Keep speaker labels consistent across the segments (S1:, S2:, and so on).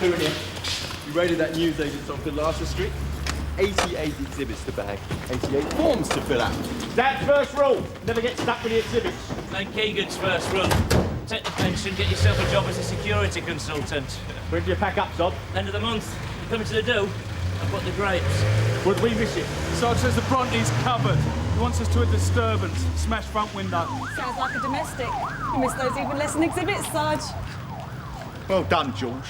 S1: doing here? You raided that newsagent's on Glasgow Street. 88 exhibits to bag, 88 forms to fill out.
S2: That's first rule. Never get stuck with the exhibits.
S3: And Keegan's first rule. Take the pension, get yourself a job as a security consultant.
S2: When do you pack up, Sod?
S3: End of the month. You coming to the do? I've got the grapes.
S2: Would we miss it?
S4: Sod says the Bronte's covered. He wants us to a disturbance. Smash front window.
S5: Sounds like a domestic. You missed those even lesson exhibits, Sarge.
S1: Well done, George.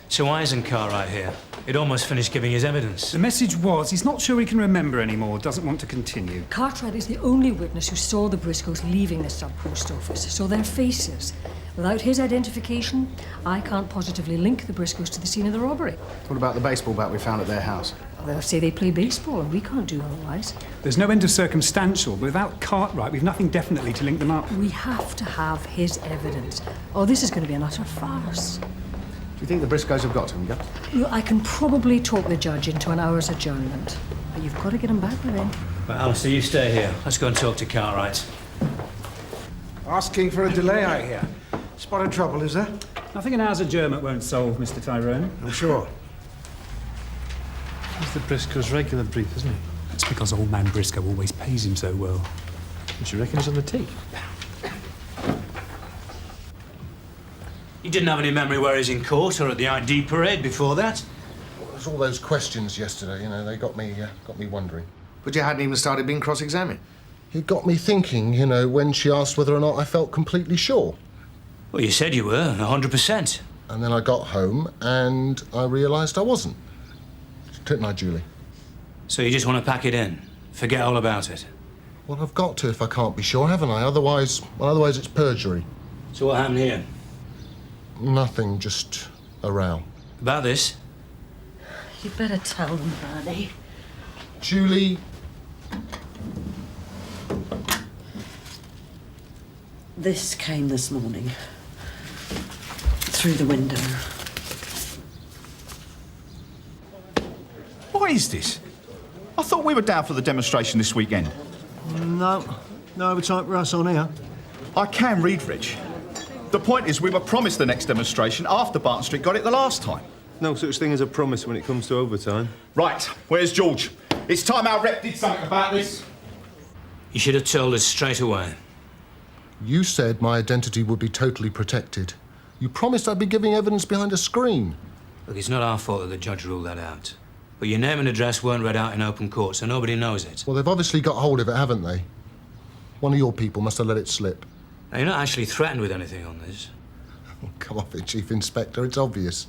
S3: So why isn't Cartwright here? He'd almost finished giving his evidence.
S6: The message was he's not sure he can remember anymore, doesn't want to continue.
S7: Cartwright is the only witness who saw the Briscoes leaving the sub-post office, so their faces. Without his identification, I can't positively link the Briscoes to the scene of the robbery.
S8: What about the baseball bat we found at their house?
S7: They'll say they play baseball, and we can't do otherwise.
S6: There's no end of circumstantial, but without Cartwright, we've nothing definitely to link them up.
S7: We have to have his evidence. Oh, this is going to be an utter farce.
S8: Do you think the Briscoes have got him, yeah?
S7: I can probably talk the judge into an hour's adjournment, but you've got to get him back by then.
S3: Well, Alistair, you stay here. Let's go and talk to Cartwright.
S9: Asking for a delay out here. Spot of trouble, is there?
S6: Nothing an hour's adjournment won't solve, Mr. Tyrone.
S9: I'm sure.
S10: He's the Briscoe's regular brief, isn't he?
S6: That's because old man Briscoe always pays him so well.
S10: What, you reckon he's on the tee?
S3: You didn't have any memory where he's in court or at the ID parade before that?
S11: Well, there's all those questions yesterday, you know, they got me wondering.
S8: But you hadn't even started being cross-examined.
S11: It got me thinking, you know, when she asked whether or not I felt completely sure.
S3: Well, you said you were, 100%.
S11: And then I got home and I realised I wasn't. Didn't I, Julie?
S3: So you just want to pack it in? Forget all about it?
S11: Well, I've got to if I can't be sure, haven't I? Otherwise it's perjury.
S3: So what happened here?
S11: Nothing, just a row.
S3: About this?
S7: You better tell them, Bernie.
S11: Julie...
S12: This came this morning. Through the window.
S13: What is this? I thought we were down for the demonstration this weekend.
S9: No overtime for us on here.
S13: I can read, Rich. The point is we were promised the next demonstration after Barton Street got it the last time.
S10: No such thing as a promise when it comes to overtime.
S13: Right, where's George? It's time our rep did something about this.
S3: You should have told us straight away.
S11: You said my identity would be totally protected. You promised I'd be giving evidence behind a screen.
S3: Look, it's not our fault that the judge ruled that out. But your name and address weren't read out in open court, so nobody knows it.
S11: Well, they've obviously got hold of it, haven't they? One of your people must have let it slip.
S3: Now, you're not actually threatened with anything on this.
S11: Oh, come off it, Chief Inspector. It's obvious.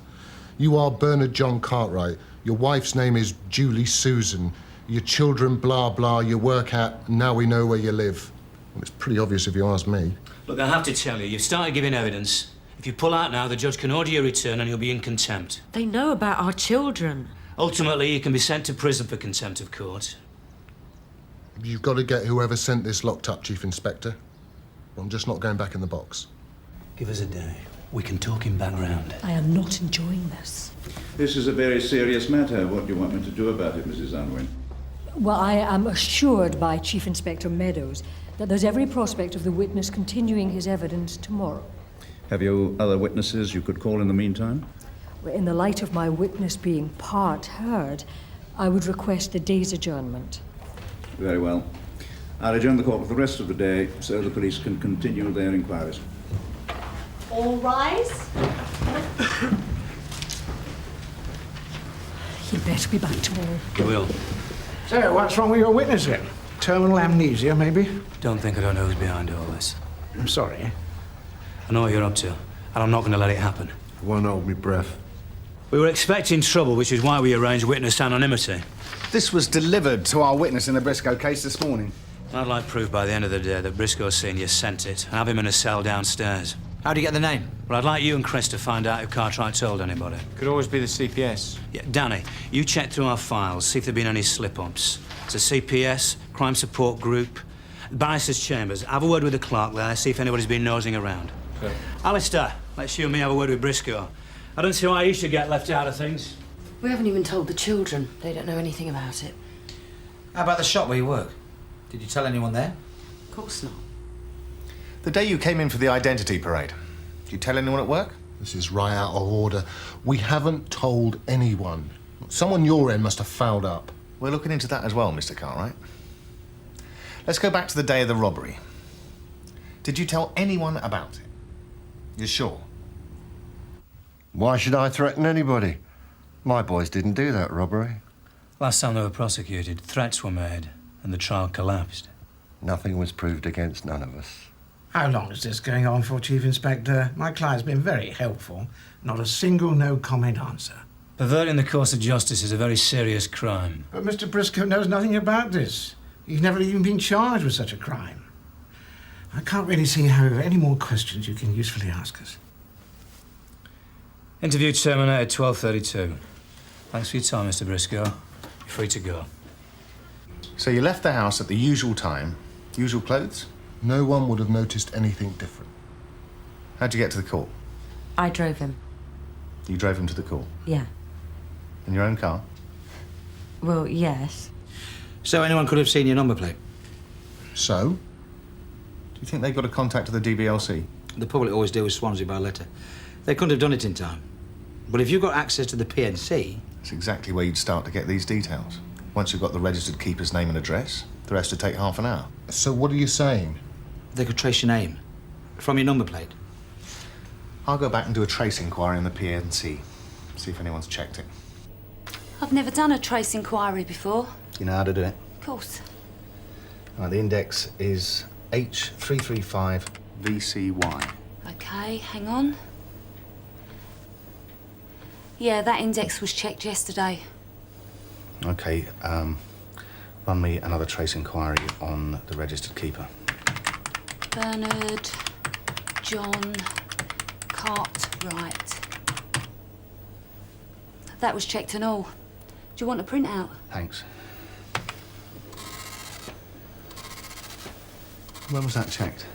S11: You are Bernard John Cartwright. Your wife's name is Julie Susan. Your children, blah, blah, you work at, now we know where you live. Well, it's pretty obvious if you ask me.
S3: Look, I have to tell you, you've started giving evidence. If you pull out now, the judge can order your return and you'll be in contempt.
S12: They know about our children.
S3: Ultimately, you can be sent to prison for contempt of court.
S11: You've got to get whoever sent this locked up, Chief Inspector. I'm just not going back in the box.
S3: Give us a day. We can talk him back round.
S7: I am not enjoying this.
S14: This is a very serious matter. What do you want me to do about it, Mrs. Unwin?
S7: Well, I am assured by Chief Inspector Meadows that there's every prospect of the witness continuing his evidence tomorrow.
S14: Have you other witnesses you could call in the meantime?
S7: Well, in the light of my witness being part heard, I would request a day's adjournment.
S14: Very well. I'll adjourn the court for the rest of the day so the police can continue their inquiries.
S5: All rise.
S7: He'd better be back tomorrow.
S3: You will.
S9: So, what's wrong with your witness then? Terminal amnesia, maybe?
S3: Don't think I don't know who's behind all this.
S9: I'm sorry.
S3: I know what you're up to, and I'm not going to let it happen.
S11: I won't hold me breath.
S3: We were expecting trouble, which is why we arranged witness anonymity.
S8: This was delivered to our witness in the Briscoe case this morning.
S3: I'd like proof by the end of the day that Briscoe Sr. sent it and have him in a cell downstairs.
S15: How do you get the name?
S3: Well, I'd like you and Chris to find out if Cartwright told anybody.
S15: Could always be the CPS.
S3: Yeah, Danny, you check through our files, see if there've been any slip-ups. It's a CPS, crime support group, barrister's chambers. Have a word with the clerk there, see if anybody's been nosing around.
S15: Okay.
S3: Alistair, let's you and me have a word with Briscoe. I don't see why he should get left out of things.
S12: We haven't even told the children. They don't know anything about it.
S15: How about the shop where you work? Did you tell anyone there?
S12: Of course not.
S8: The day you came in for the identity parade, did you tell anyone at work?
S11: This is right out of order. We haven't told anyone. Someone your end must have fouled up.
S16: We're looking into that as well, Mr. Cartwright. Let's go back to the day of the robbery. Did you tell anyone about it? You're sure?
S17: Why should I threaten anybody? My boys didn't do that robbery.
S3: Last time they were prosecuted, threats were made, and the trial collapsed.
S17: Nothing was proved against none of us.
S9: How long is this going on for, Chief Inspector? My client's been very helpful. Not a single no-comment answer.
S3: Perverting the course of justice is a very serious crime.
S9: But Mr. Briscoe knows nothing about this. He's never even been charged with such a crime. I can't really see how any more questions you can usefully ask us.
S3: Interview terminated 12:32. Thanks for your time, Mr. Briscoe. You're free to go.
S16: So you left the house at the usual time, usual clothes?
S11: No one would have noticed anything different.
S16: How'd you get to the court?
S12: I drove him.
S16: You drove him to the court?
S12: Yeah.
S16: In your own car?
S12: Well, yes.
S15: So anyone could have seen your number plate?
S11: So?
S16: Do you think they got a contact to the DBLC?
S15: The public always deal with Swansea by letter. They couldn't have done it in time. But if you've got access to the PNC...
S16: That's exactly where you'd start to get these details. Once you've got the registered keeper's name and address, the rest would take half an hour.
S11: So what are you saying?
S15: They could trace your name from your number plate.
S16: I'll go back and do a trace inquiry in the PNC. See if anyone's checked it.
S18: I've never done a trace inquiry before.
S16: You know how to do it?
S18: Of course.
S16: Right, the index is H335 VCY.
S18: Okay, hang on. Yeah, that index was checked yesterday.
S16: Okay, run me another trace inquiry on the registered keeper.
S18: Bernard John Cartwright. That was checked and all. Do you want a printout?
S16: Thanks. When was that checked?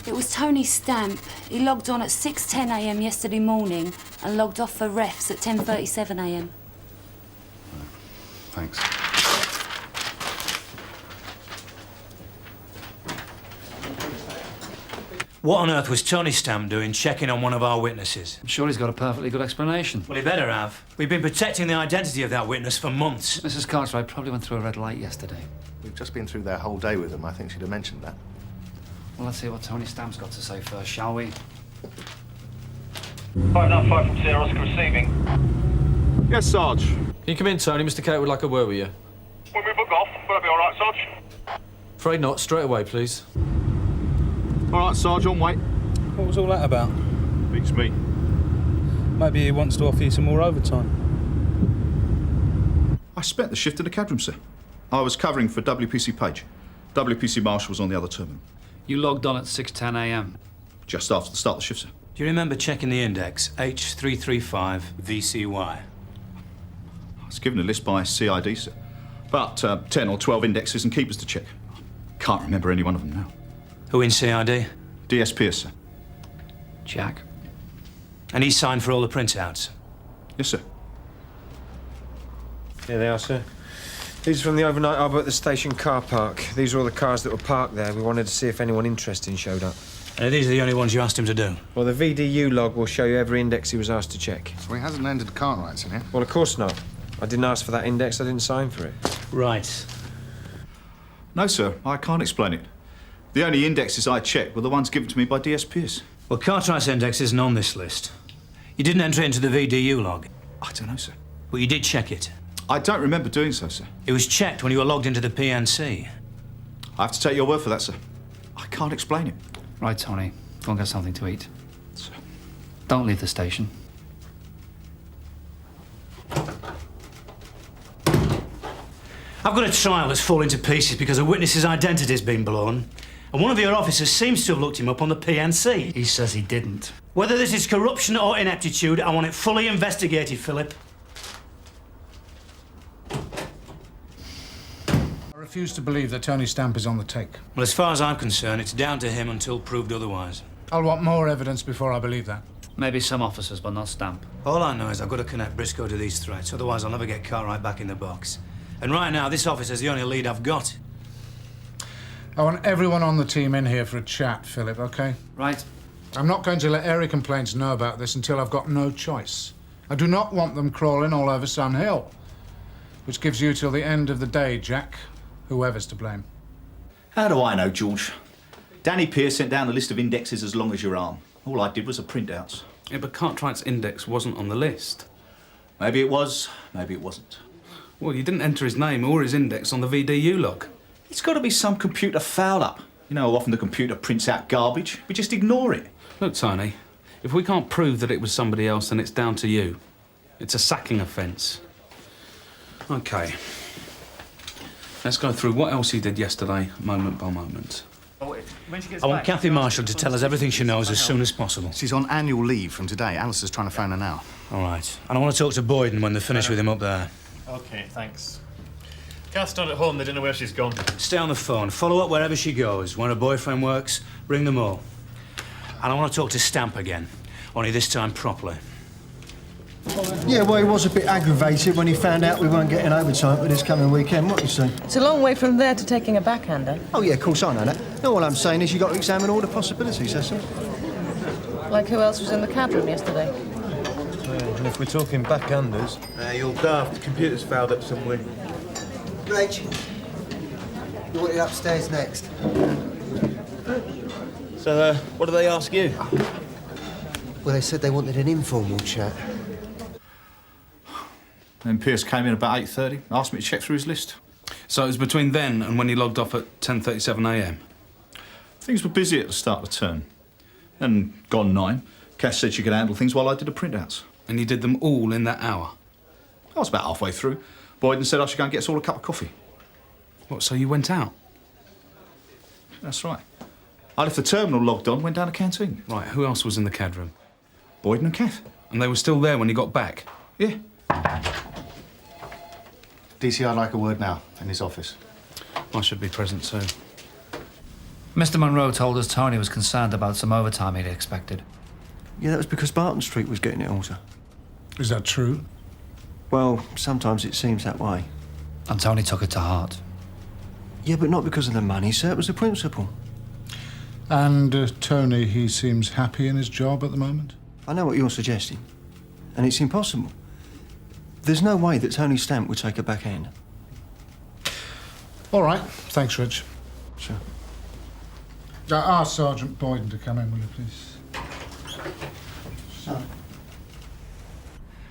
S18: It was Tony's stamp. He logged on at 6:10 a.m. yesterday morning and logged off for refs at 10:37 a.m.
S16: Thanks.
S3: What on earth was Tony Stamp doing checking on one of our witnesses?
S19: I'm sure he's got a perfectly good explanation.
S3: Well, he better have. We've been protecting the identity of that witness for months.
S19: Mrs. Cartwright probably went through a red light yesterday.
S16: We've just been through their whole day with them. I think she'd have mentioned that.
S19: Well, let's see what Tony Stamp's got to say first, shall we?
S20: 595 from Sierra Oscar receiving.
S10: Yes, Sarge. Can you come in, Tony? Mr. Cato would like a word with you.
S20: When we book off, will that be all right, Sarge?
S10: Afraid not. Straight away, please. All right, Sarge, on wait.
S21: What was all that about?
S10: Beats me.
S21: Maybe he wants to offer you some more overtime.
S13: I spent the shift in the cab room, sir. I was covering for WPC Page. WPC Marshall was on the other terminal.
S19: You logged on at 6:10 a.m.
S13: Just after the start of the shift, sir.
S3: Do you remember checking the index, H335 VCY?
S13: I was given a list by CID, sir. About 10 or 12 indexes and keepers to check. Can't remember any one of them now.
S3: Who in CID?
S13: DS Pearce, sir.
S19: Jack.
S3: And he signed for all the printouts?
S13: Yes, sir.
S10: Here they are, sir. These are from the overnight arbor at the station car park. These are all the cars that were parked there. We wanted to see if anyone interesting showed up.
S3: These are the only ones you asked him to do?
S10: Well, the VDU log will show you every index he was asked to check.
S8: So he hasn't entered Cartwright's in here?
S10: Well, of course not. I didn't ask for that index. I didn't sign for it.
S3: Right.
S13: No, sir. I can't explain it. The only indexes I checked were the ones given to me by DS Pearce.
S3: Well, Cartwright's index isn't on this list. You didn't enter it into the VDU log?
S13: I don't know, sir.
S3: But you did check it?
S13: I don't remember doing so, sir.
S3: It was checked when you were logged into the PNC.
S13: I have to take your word for that, sir. I can't explain it.
S19: Right, Tony. Go and get something to eat. Sir. Don't leave the station.
S3: I've got a trial that's falling to pieces because a witness's identity's been blown. And one of your officers seems to have looked him up on the PNC.
S19: He says he didn't.
S3: Whether this is corruption or ineptitude, I want it fully investigated, Philip.
S9: I refuse to believe that Tony Stamp is on the take.
S3: Well, as far as I'm concerned, it's down to him until proved otherwise.
S9: I'll want more evidence before I believe that.
S19: Maybe some officers, but not Stamp.
S3: All I know is I've got to connect Briscoe to these threats, otherwise I'll never get Cartwright back in the box. And right now, this officer's the only lead I've got.
S9: I want everyone on the team in here for a chat, Philip, OK?
S19: Right.
S2: I'm not going to let area complaints know about this until I've got no choice. I do not want them crawling all over Sun Hill. Which gives you till the end of the day, Jack, whoever's to blame.
S13: How do I know, George? Danny Pearce sent down a list of indexes as long as your arm. All I did was a printouts.
S21: Yeah, but Cartwright's index wasn't on the list.
S13: Maybe it was, maybe it wasn't.
S21: Well, you didn't enter his name or his index on the VDU log.
S13: It's got to be some computer foul-up. You know how often the computer prints out garbage? We just ignore it.
S21: Look, Tony, if we can't prove that it was somebody else, then it's down to you. It's a sacking offence. OK. Let's go through what else he did yesterday, moment by moment.
S3: I want Kathy Marshall to tell us everything she knows as soon as possible.
S16: She's on annual leave from today. Alistair's trying to phone her now.
S3: All right. And I want to talk to Boyden when they're finished with him up there.
S22: OK, thanks. Kath's not at home. They don't know where she's gone.
S3: Stay on the phone. Follow up wherever she goes. When her boyfriend works, ring them all. And I want to talk to Stamp again, only this time properly.
S17: Yeah, well, he was a bit aggravated when he found out we weren't getting overtime for this coming weekend. What do you say?
S23: It's a long way from there to taking a backhander.
S17: Oh, yeah, of course, I know that. No, all I'm saying is you've got to examine all the possibilities, that's all.
S23: Like who else was in the cab room yesterday?
S10: And if we're talking backhanders...
S24: You're daft. The computer's fouled up somewhere.
S25: Rach, you want it upstairs next?
S24: So, what do they ask you?
S25: Well, they said they wanted an informal chat.
S13: Then Pearce came in about 8:30, asked me to check through his list.
S21: So it was between then and when he logged off at 10:37 a.m?
S13: Things were busy at the start of the term. And gone 9, Cass said she could handle things while I did the printouts.
S21: And you did them all in that hour?
S13: I was about halfway through. Boyden said I should go and get us all a cup of coffee.
S21: What, so you went out?
S13: That's right. I left the terminal logged on, went down to the canteen.
S21: Right, who else was in the CAD room?
S13: Boyden and Kath.
S21: And they were still there when you got back?
S13: Yeah.
S16: D.C.I. like a word now, in his office.
S21: I should be present soon.
S19: Mr. Monroe told us Tony was concerned about some overtime he'd expected.
S17: Yeah, that was because Barton Street was getting it also.
S2: Is that true?
S17: Well, sometimes it seems that way.
S19: And Tony took it to heart.
S17: Yeah, but not because of the money, sir. It was the principle.
S2: And Tony, he seems happy in his job at the moment?
S17: I know what you're suggesting. And it's impossible. There's no way that Tony Stamp would take a backhand.
S2: All right. Thanks, Rich.
S17: Sure.
S2: Ask Sergeant Boyden to come in, will you, please?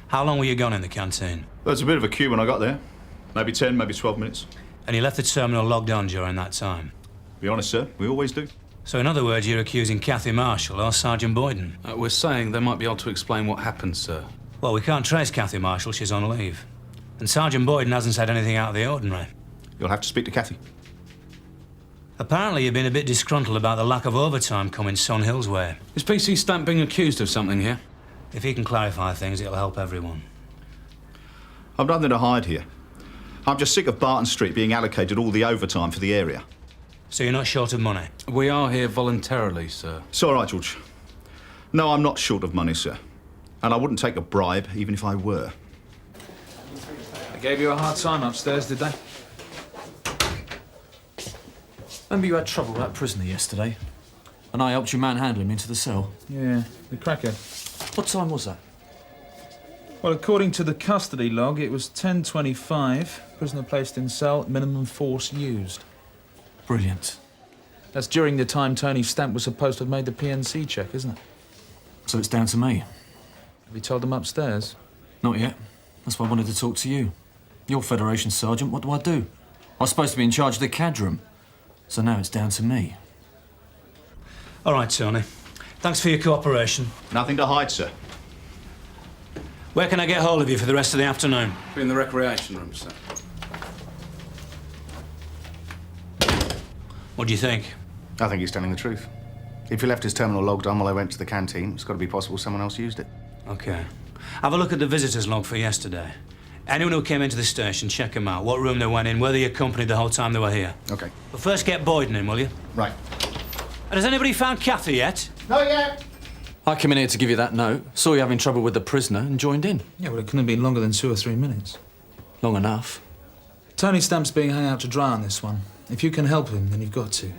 S3: How long were you gone in the canteen?
S13: There was a bit of a queue when I got there. Maybe 10, maybe 12 minutes.
S3: And you left the terminal logged on during that time?
S13: Be honest, sir, we always do.
S3: So in other words, you're accusing Kathy Marshall or Sergeant Boyden?
S21: We're saying they might be able to explain what happened, sir.
S3: Well, we can't trace Kathy Marshall. She's on leave. And Sergeant Boyden hasn't said anything out of the ordinary.
S13: You'll have to speak to Kathy.
S3: Apparently, you've been a bit disgruntled about the lack of overtime coming Sun Hill's way.
S21: Is PC Stamp being accused of something here?
S3: If he can clarify things, it'll help everyone.
S13: I've nothing to hide here. I'm just sick of Barton Street being allocated all the overtime for the area.
S3: So you're not short of money?
S21: We are here voluntarily, sir.
S13: It's all right, George. No, I'm not short of money, sir. And I wouldn't take a bribe, even if I were.
S21: They gave you a hard time upstairs, did they?
S26: Remember you had trouble with that prisoner yesterday? And I helped you manhandle him into the cell?
S21: Yeah, the crackhead.
S26: What time was that?
S21: Well, according to the custody log, it was 10:25. Prisoner placed in cell, minimum force used.
S26: Brilliant.
S21: That's during the time Tony Stamp was supposed to have made the PNC check, isn't it?
S26: So it's down to me?
S21: Have you told them upstairs?
S26: Not yet. That's why I wanted to talk to you. You're Federation Sergeant, what do I do? I was supposed to be in charge of the CAD room. So now it's down to me.
S3: All right, Tony. Thanks for your cooperation.
S13: Nothing to hide, sir.
S3: Where can I get hold of you for the rest of the afternoon?
S21: Be in the recreation room, sir.
S3: What do you think?
S16: I think he's telling the truth. If he left his terminal logged on while I went to the canteen, it's got to be possible someone else used it.
S3: OK. Have a look at the visitors log for yesterday. Anyone who came into the station, check them out. What room they went in, whether they accompanied the whole time they were here.
S16: OK.
S3: But first get Boyden in, will you?
S16: Right.
S3: And has anybody found Kathy yet?
S16: Not yet.
S26: I came in here to give you that note, saw you having trouble with the prisoner and joined in.
S21: Yeah, well, it couldn't have been longer than 2 or 3 minutes.
S26: Long enough.
S21: Tony Stamp's being hung out to dry on this one. If you can help him, then you've got to.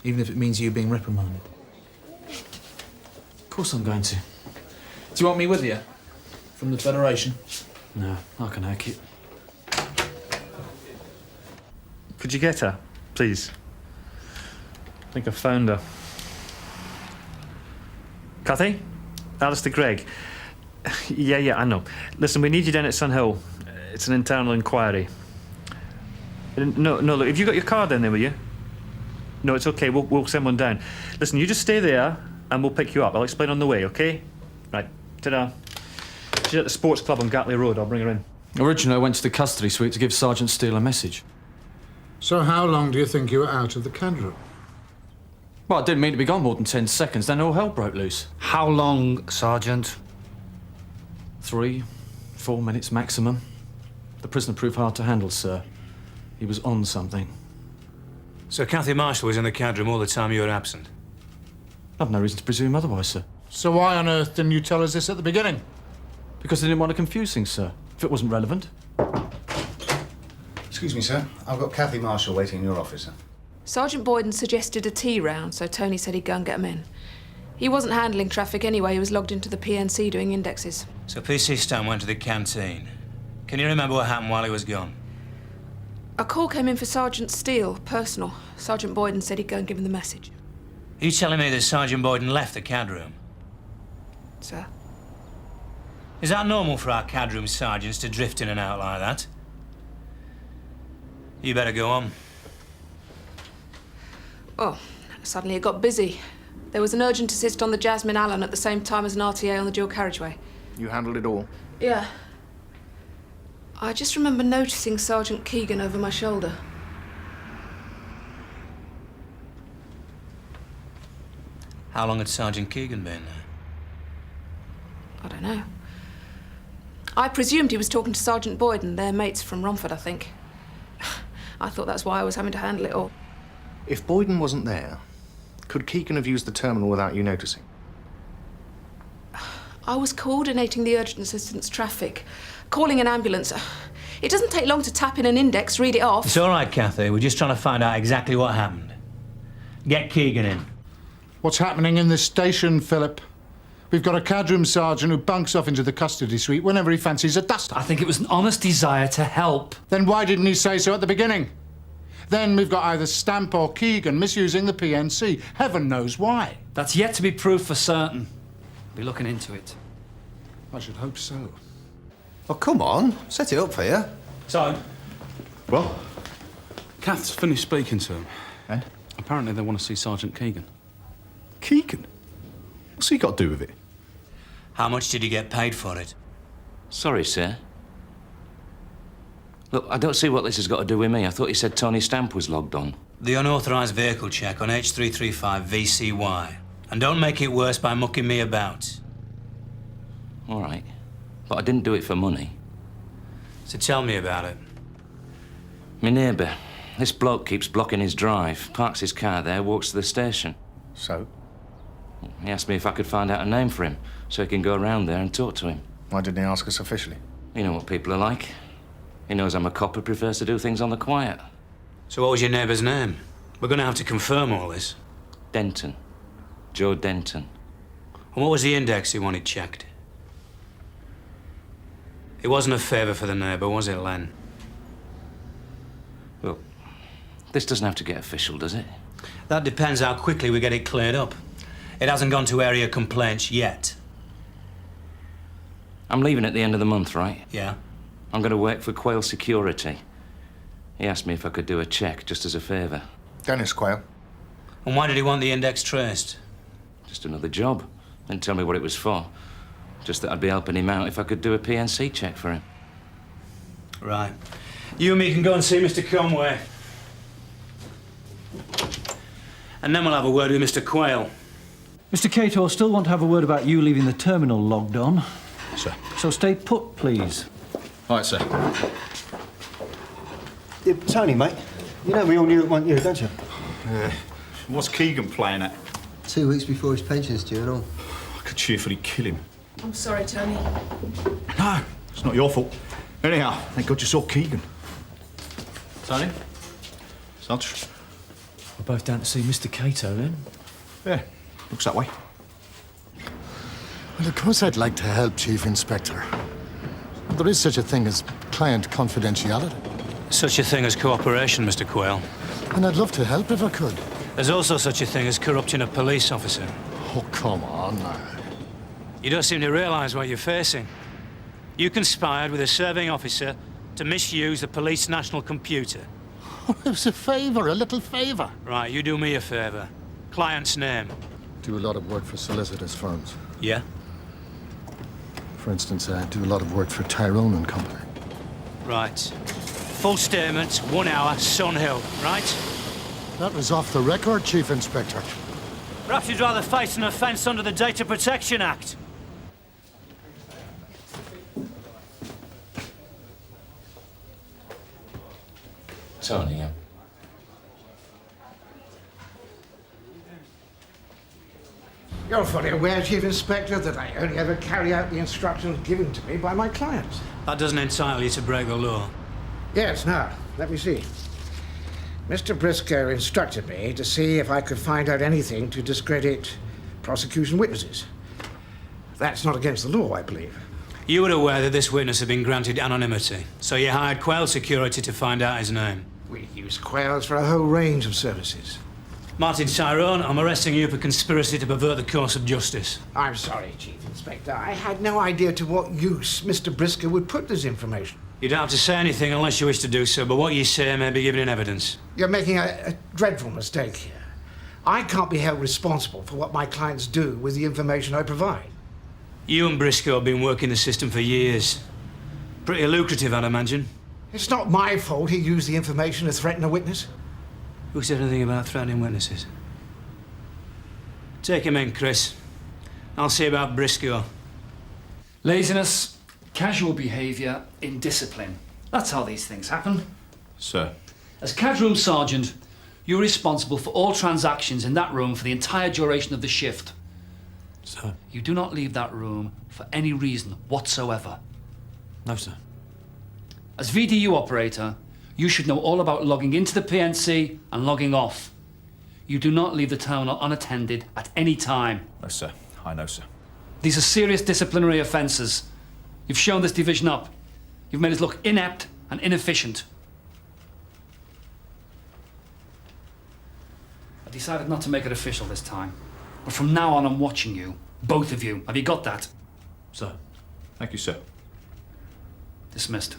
S21: Even if it means you being reprimanded.
S26: course I'm going to.
S19: Do you want me with you? From the Federation?
S26: No, I can hack it.
S1: Could you get her, please? I think I found her. Cathy? Alistair Gregg. Yeah, I know. Listen, we need you down at Sun Hill. It's an internal inquiry. No, look, have you got your card down there, will you? No, it's okay, we'll send one down. Listen, you just stay there and we'll pick you up. I'll explain on the way, okay? Right, ta-da. She's at the sports club on Gatley Road. I'll bring her in.
S26: Originally, I went to the custody suite to give Sergeant Steele a message.
S2: So how long do you think you were out of the CAD room?
S26: Well, I didn't mean to be gone more than 10 seconds, then all hell broke loose.
S3: How long, Sergeant?
S26: 3, 4 minutes maximum. The prisoner proved hard to handle, sir. He was on something.
S3: So Cathy Marshall was in the CAD room all the time you were absent?
S26: I've no reason to presume otherwise, sir.
S2: So why on earth didn't you tell us this at the beginning?
S26: Because I didn't want to confuse things, sir. If it wasn't relevant.
S8: Excuse me, sir. I've got Cathy Marshall waiting in your office, sir.
S4: Sergeant Boyden suggested a tea round, so Tony said he'd go and get him in. He wasn't handling traffic anyway. He was logged into the PNC doing indexes.
S3: So PC Stan went to the canteen. Can you remember what happened while he was gone?
S4: A call came in for Sergeant Steele, personal. Sergeant Boyden said he'd go and give him the message.
S3: Are you telling me that Sergeant Boyden left the CAD room?
S4: Sir?
S3: Is that normal for our CAD room sergeants to drift in and out like that? You better go on.
S4: Oh, suddenly it got busy. There was an urgent assist on the Jasmine Allen at the same time as an RTA on the dual carriageway.
S16: You handled it all?
S4: Yeah. I just remember noticing Sergeant Keegan over my shoulder.
S3: How long had Sergeant Keegan been there?
S4: I don't know. I presumed he was talking to Sergeant Boyden. They're mates from Romford, I think. I thought that's why I was having to handle it all.
S16: If Boyden wasn't there, could Keegan have used the terminal without you noticing?
S4: I was coordinating the urgent assistance traffic, calling an ambulance. It doesn't take long to tap in an index, read it off.
S3: It's all right, Cathy. We're just trying to find out exactly what happened. Get Keegan in.
S2: What's happening in this station, Philip? We've got a CAD room sergeant who bunks off into the custody suite whenever he fancies a duster.
S19: I think it was an honest desire to help.
S2: Then why didn't he say so at the beginning? Then we've got either Stamp or Keegan misusing the PNC. Heaven knows why.
S19: That's yet to be proved for certain. We'll be looking into it.
S2: I should hope so.
S8: Oh, come on. Set it up for you.
S21: So?
S13: Well?
S21: Kath's finished speaking to him.
S13: And?
S21: Apparently they want to see Sergeant Keegan.
S13: Keegan? What's he got to do with it?
S3: How much did you get paid for it?
S15: Sorry, sir. Look, I don't see what this has got to do with me. I thought you said Tony Stamp was logged on.
S3: The unauthorised vehicle check on H335 VCY. And don't make it worse by mucking me about.
S15: All right. But I didn't do it for money.
S3: So tell me about it.
S15: My neighbour. This bloke keeps blocking his drive, parks his car there, walks to the station.
S16: So?
S15: He asked me if I could find out a name for him, so he can go around there and talk to him.
S16: Why didn't he ask us officially?
S15: You know what people are like. He knows I'm a cop who prefers to do things on the quiet.
S3: So what was your neighbour's name? We're going to have to confirm all this.
S15: Denton. Joe Denton.
S3: And what was the index he wanted checked? It wasn't a favour for the neighbour, was it, Len?
S15: Look, this doesn't have to get official, does it?
S3: That depends how quickly we get it cleared up. It hasn't gone to area complaints yet.
S15: I'm leaving at the end of the month, right?
S3: Yeah.
S15: I'm going to work for Quayle Security. He asked me if I could do a check, just as a favour.
S16: Dennis Quayle.
S3: And why did he want the index traced?
S15: Just another job. Didn't tell me what it was for. Just that I'd be helping him out if I could do a PNC check for him.
S3: Right. You and me can go and see Mr. Conway. And then we'll have a word with Mr. Quayle.
S17: Mr. Cato, I still want to have a word about you leaving the terminal logged on.
S13: Sir.
S17: So stay put, please.
S13: All right, sir.
S17: Yeah, Tony, mate, you know we all knew it wasn't you, don't you?
S13: What's Keegan playing at?
S25: 2 weeks before his pension's due and all.
S13: I could cheerfully kill him.
S4: I'm sorry, Tony.
S13: No, it's not your fault. Anyhow, thank God you saw Keegan.
S26: Tony?
S13: Sarge?
S26: We're both down to see Mr. Cato, then?
S13: Yeah, looks that way.
S5: Well, of course I'd like to help, Chief Inspector. There is such a thing as client confidentiality.
S3: Such a thing as cooperation, Mr. Quayle.
S5: And I'd love to help if I could.
S3: There's also such a thing as corrupting a police officer.
S5: Oh, come on now.
S3: You don't seem to realise what you're facing. You conspired with a serving officer to misuse the police national computer.
S5: Oh, it was a favour, a little favour.
S3: Right, you do me a favour. Client's name.
S5: Do a lot of work for solicitors' firms.
S3: Yeah?
S5: For instance, I do a lot of work for Tyrone and Company.
S3: Right. Full statement, 1 hour, Sun Hill, right?
S5: That was off the record, Chief Inspector.
S3: Perhaps you'd rather face an offence under the Data Protection Act.
S15: Tony, yeah.
S9: You're fully aware, Chief Inspector, that I only ever carry out the instructions given to me by my clients.
S3: That doesn't entitle you to break the law.
S9: Yes, now, let me see. Mr. Briscoe instructed me to see if I could find out anything to discredit prosecution witnesses. That's not against the law, I believe.
S3: You were aware that this witness had been granted anonymity, so you hired Quayle Security to find out his name.
S9: We use Quayles for a whole range of services.
S3: Martin Tyrone, I'm arresting you for conspiracy to pervert the course of justice.
S9: I'm sorry, Chief Inspector. I had no idea to what use Mr. Briscoe would put this information.
S3: You don't have to say anything unless you wish to do so, but what you say may be given in evidence.
S9: You're making a dreadful mistake here. I can't be held responsible for what my clients do with the information I provide.
S3: You and Briscoe have been working the system for years. Pretty lucrative, I'd imagine.
S9: It's not my fault he used the information to threaten a witness.
S3: Who said anything about threatening witnesses? Take him in, Chris. I'll see about Briscoe.
S19: Laziness, casual behaviour, indiscipline. That's how these things happen.
S13: Sir.
S19: As CAD room sergeant, you're responsible for all transactions in that room for the entire duration of the shift.
S26: Sir.
S19: You do not leave that room for any reason whatsoever.
S26: No, sir.
S19: As VDU operator, you should know all about logging into the PNC and logging off. You do not leave the terminal unattended at any time.
S13: No, sir. I know, sir.
S19: These are serious disciplinary offences. You've shown this division up. You've made us look inept and inefficient. I decided not to make it official this time. But from now on, I'm watching you. Both of you. Have you got that?
S13: Sir. Thank you, sir.
S19: Dismissed.